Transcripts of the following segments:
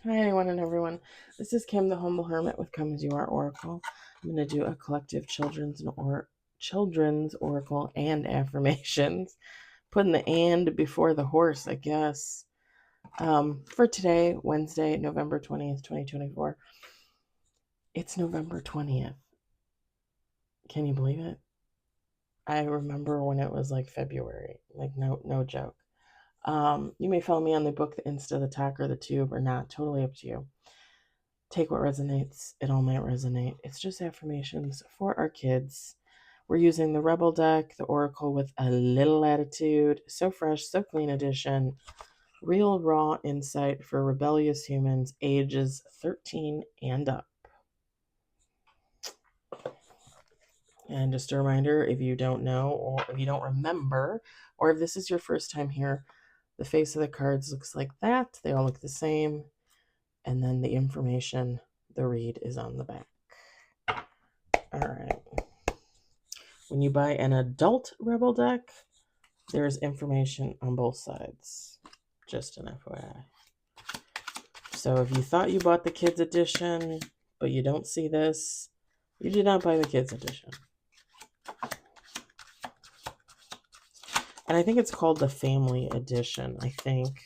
Hi, anyone and everyone. This is Kim, the Humble Hermit with Come As You Are Oracle. I'm going to do a collective children's oracle and affirmations. Putting the and before the horse, I guess. For today, Wednesday, November 20th, 2024. It's November 20th. Can you believe it? I remember when it was like February. Like no joke. You may follow me on the book, the Insta, the Talk, or the Tube, or not. Totally up to you. Take what resonates. It all might resonate. It's just affirmations for our kids. We're using the Rebel deck, the Oracle with a little attitude. So fresh, so clean edition. Real raw insight for rebellious humans ages 13 and up. And just a reminder, if you don't know or if you don't remember, or if this is your first time here, the face of the cards looks like that. They all look the same. And then the information, the read is on the back. All right. When you buy an adult Rebel deck, there's information on both sides. Just an FYI. So if you thought you bought the kids edition, but you don't see this, you did not buy the kids edition. And I think it's called the family edition, I think,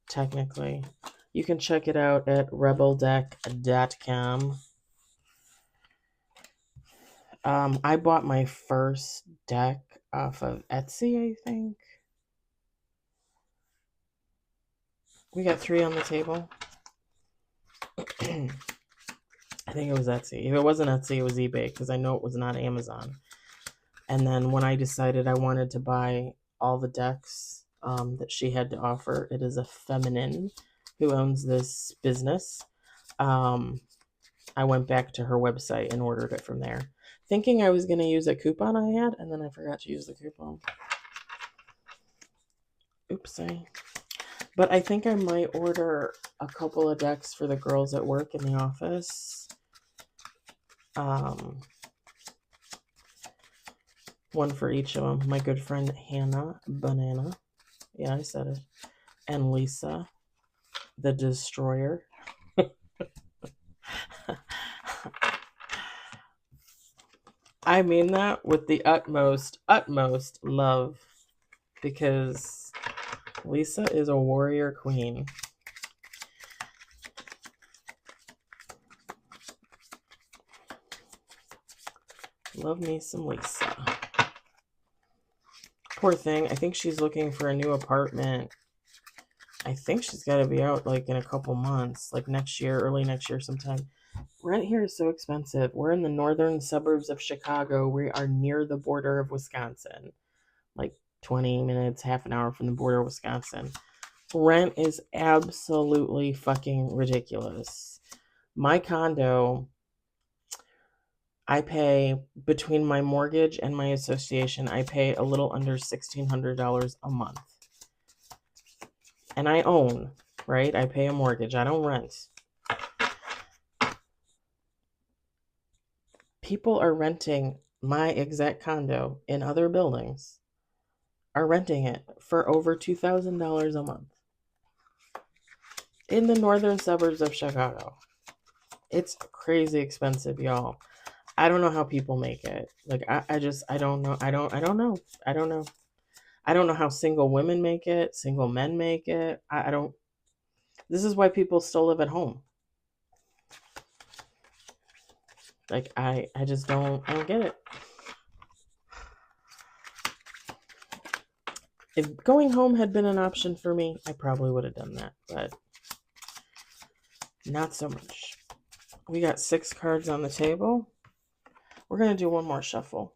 technically. You can check it out at rebeldeck.com. I bought my first deck off of Etsy, I think. We got 3 on the table. I think it was Etsy. If it wasn't Etsy, it was eBay because I know it was not Amazon. And then when I decided I wanted to buy all the decks that she had to offer, it is a feminine who owns this business. I went back to her website and ordered it from there, thinking I was going to use a coupon I had, and then I forgot to use the coupon. Oopsie. But I think I might order a couple of decks for the girls at work in the office. One for each of them. My good friend Hannah Banana. Yeah, I said it. And Lisa, the Destroyer. I mean that with the utmost love because Lisa is a warrior queen. Love me some Lisa. Poor thing. I think she's looking for a new apartment. I think she's got to be out like in a couple months, like next year, early next year sometime. Rent here is so expensive. We're in the northern suburbs of Chicago. We are near the border of Wisconsin, like 20 minutes, half an hour from the border of Wisconsin. Rent is absolutely fucking ridiculous. My condo, I pay between my mortgage and my association, I pay a little under $1,600 a month. And I own, right? I pay a mortgage. I don't rent. People are renting my exact condo in other buildings, are renting it for over $2,000 a month in the northern suburbs of Chicago. It's crazy expensive, y'all. I don't know how people make it. Like I don't know. I don't know. I don't know. I don't know how single women make it, single men make it. I don't. This is why people still live at home. Like I just don't get it. If going home had been an option for me, I probably would have done that, but not so much. We got 6 cards on the table. We're going to do one more shuffle.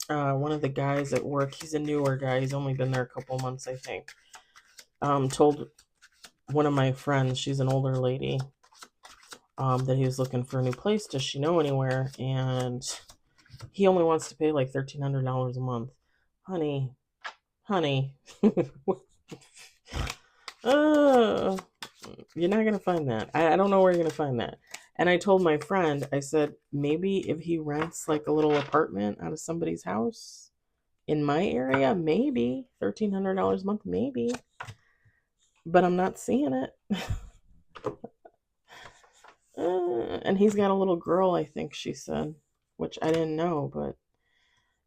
One of the guys at work, he's a newer guy. He's only been there a couple months, I think. Told one of my friends, she's an older lady, that he was looking for a new place. Does she know anywhere? And he only wants to pay like $1,300 a month. Honey. You're not going to find that. I don't know where you're going to find that. And I told my friend, I said, maybe if he rents like a little apartment out of somebody's house, In my area, maybe $1,300 a month, maybe, but I'm not seeing it. And he's got a little girl, I think she said, which I didn't know, but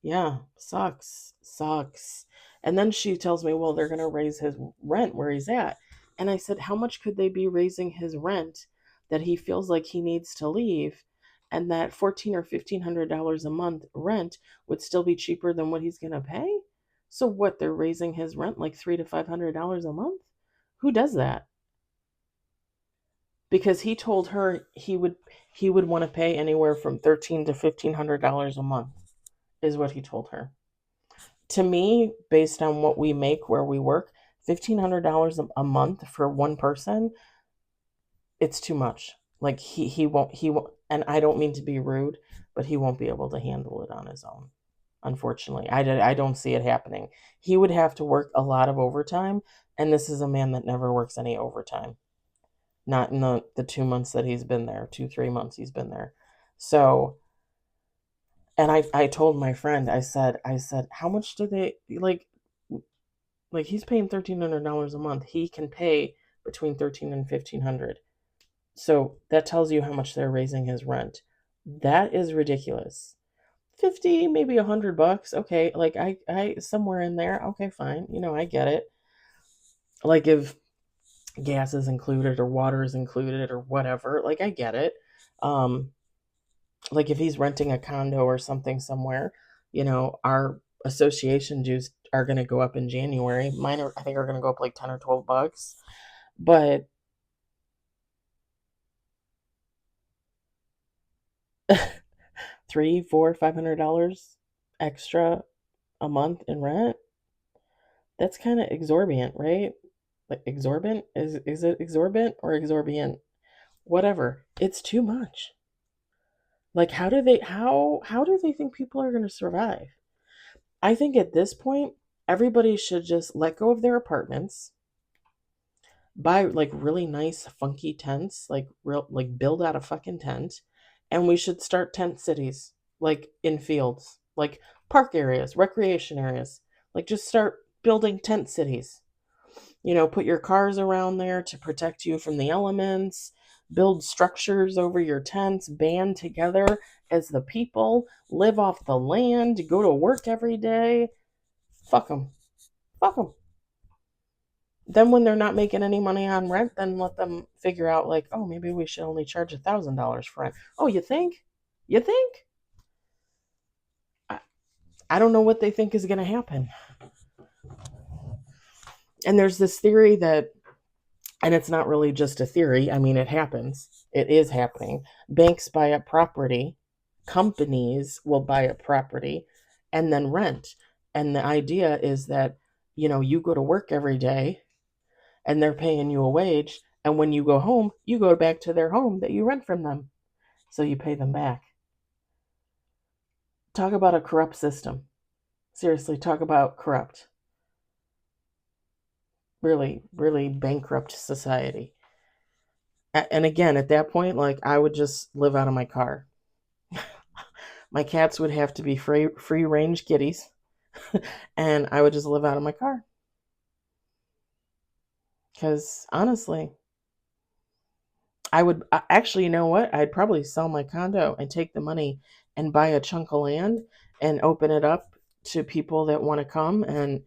yeah, sucks. And then she tells me, well, they're going to raise his rent where he's at. And I said, how much could they be raising his rent that he feels like he needs to leave? And that $1,400 or $1,500 a month rent would still be cheaper than what he's going to pay. So what? They're raising his rent like $300 to $500 a month? Who does that? Because he told her he would want to pay anywhere from $1,300 to $1,500 a month, is what he told her. To me, based on what we make where we work, $1,500 a month for one person, it's too much. Like he won't, and I don't mean to be rude, but he won't be able to handle it on his own. Unfortunately, I don't see it happening. He would have to work a lot of overtime, and this is a man that never works any overtime. Not in the 2 months that he's been there, 3 months he's been there. So, and I told my friend, I said, how much do they like he's paying $1,300 a month. He can pay between 13 and 1,500. So that tells you how much they're raising his rent. That is ridiculous. 50, maybe $100. Okay, like I somewhere in there. Okay, fine. I get it. Like if gas is included or water is included or whatever, like I get it. Um, like if he's renting a condo or something somewhere, our association dues are going to go up in January. Mine I think are going to go up like 10 or $12. But three, four, $500 extra a month in rent, that's kind of exorbitant, right? Like exorbitant? Is it exorbitant or exorbitant? Whatever. It's too much. Like how do they think people are going to survive? I think at this point, everybody should just let go of their apartments, buy like really nice funky tents, like real like build out a fucking tent, and we should start tent cities, like in fields, like park areas, recreation areas. Like just start building tent cities. Put your cars around there to protect you from the elements, build structures over your tents, band together as the people, live off the land, go to work every day. Fuck them. Fuck them. Then when they're not making any money on rent, then let them figure out like, oh, maybe we should only charge $1,000 for rent. Oh, you think? You think? I, I don't know what they think is going to happen. And there's this theory that, and it's not really just a theory. I mean, it happens. It is happening. Banks buy up property. Companies will buy up property and then rent. And the idea is that, you go to work every day and they're paying you a wage. And when you go home, you go back to their home that you rent from them. So you pay them back. Talk about a corrupt system. Seriously, talk about corrupt. Really, really bankrupt society. And again, at that point, like I would just live out of my car. My cats would have to be free range kitties, and I would just live out of my car. Because honestly, I would actually, you know what? I'd probably sell my condo and take the money and buy a chunk of land and open it up to people that want to come and,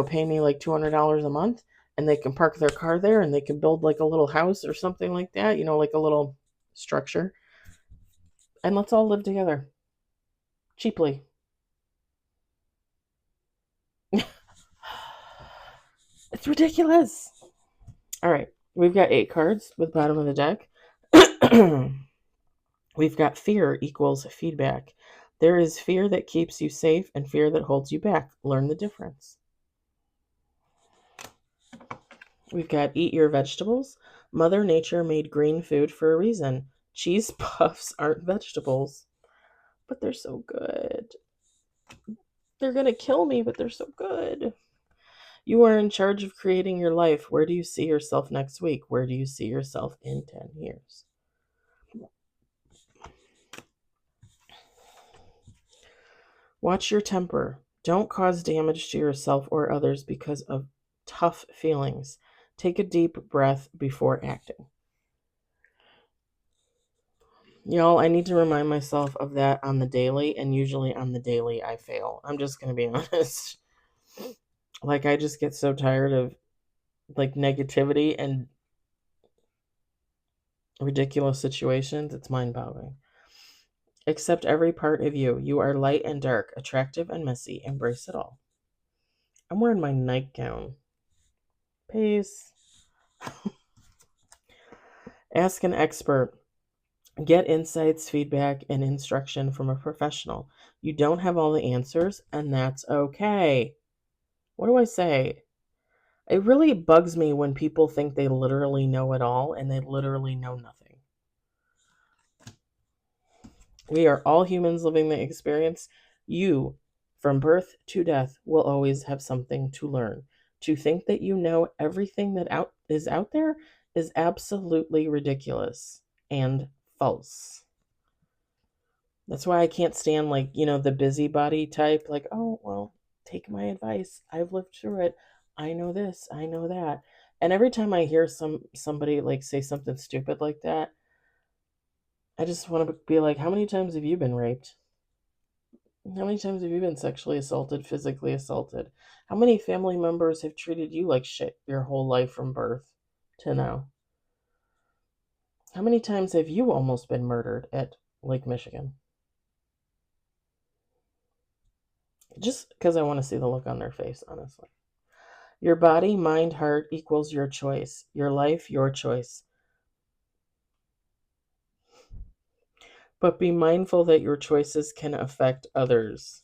pay me like $200 a month, and they can park their car there and they can build like a little house or something like that, like a little structure, and let's all live together cheaply. It's ridiculous. All right, we've got 8 cards with bottom of the deck. We've got fear equals feedback. There is fear that keeps you safe and fear that holds you back. Learn the difference. We've got eat your vegetables. Mother Nature made green food for a reason. Cheese puffs aren't vegetables, but they're so good. They're going to kill me, but they're so good. You are in charge of creating your life. Where do you see yourself next week? Where do you see yourself in 10 years? Watch your temper. Don't cause damage to yourself or others because of tough feelings. Take a deep breath before acting. Y'all, I need to remind myself of that on the daily, and usually on the daily I fail. I'm just going to be honest. Like, I just get so tired of like negativity and ridiculous situations. It's mind-boggling. Accept every part of you. You are light and dark, attractive and messy. Embrace it all. I'm wearing my nightgown. Peace. Ask an expert. Get insights, feedback, and instruction from a professional. You don't have all the answers, and that's okay. What do I say? It really bugs me when people think they literally know it all and they literally know nothing. We are all humans living the experience. You, from birth to death, will always have something to learn. To think that you know everything that is out there is absolutely ridiculous and false. That's why I can't stand, like, the busybody type, like, oh, well, take my advice. I've lived through it. I know this, I know that. And every time I hear somebody like say something stupid like that, I just want to be like, how many times have you been raped? How many times have you been sexually assaulted, physically assaulted? How many family members have treated you like shit your whole life from birth to now? How many times have you almost been murdered at Lake Michigan? Just because I want to see the look on their face, honestly. Your body, mind, heart equals your choice. Your life, your choice. But be mindful that your choices can affect others.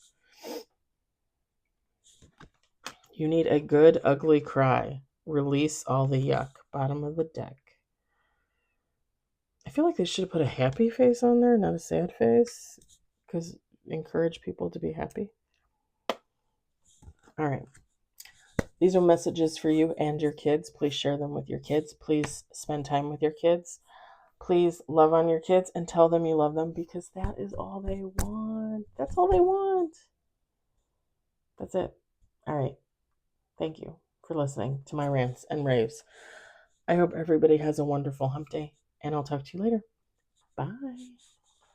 You need a good, ugly cry. Release all the yuck. Bottom of the deck. I feel like they should have put a happy face on there, not a sad face, because encourage people to be happy. All right. These are messages for you and your kids. Please share them with your kids. Please spend time with your kids. Please love on your kids and tell them you love them, because that is all they want. That's all they want. That's it. All right. Thank you for listening to my rants and raves. I hope everybody has a wonderful hump day, and I'll talk to you later. Bye.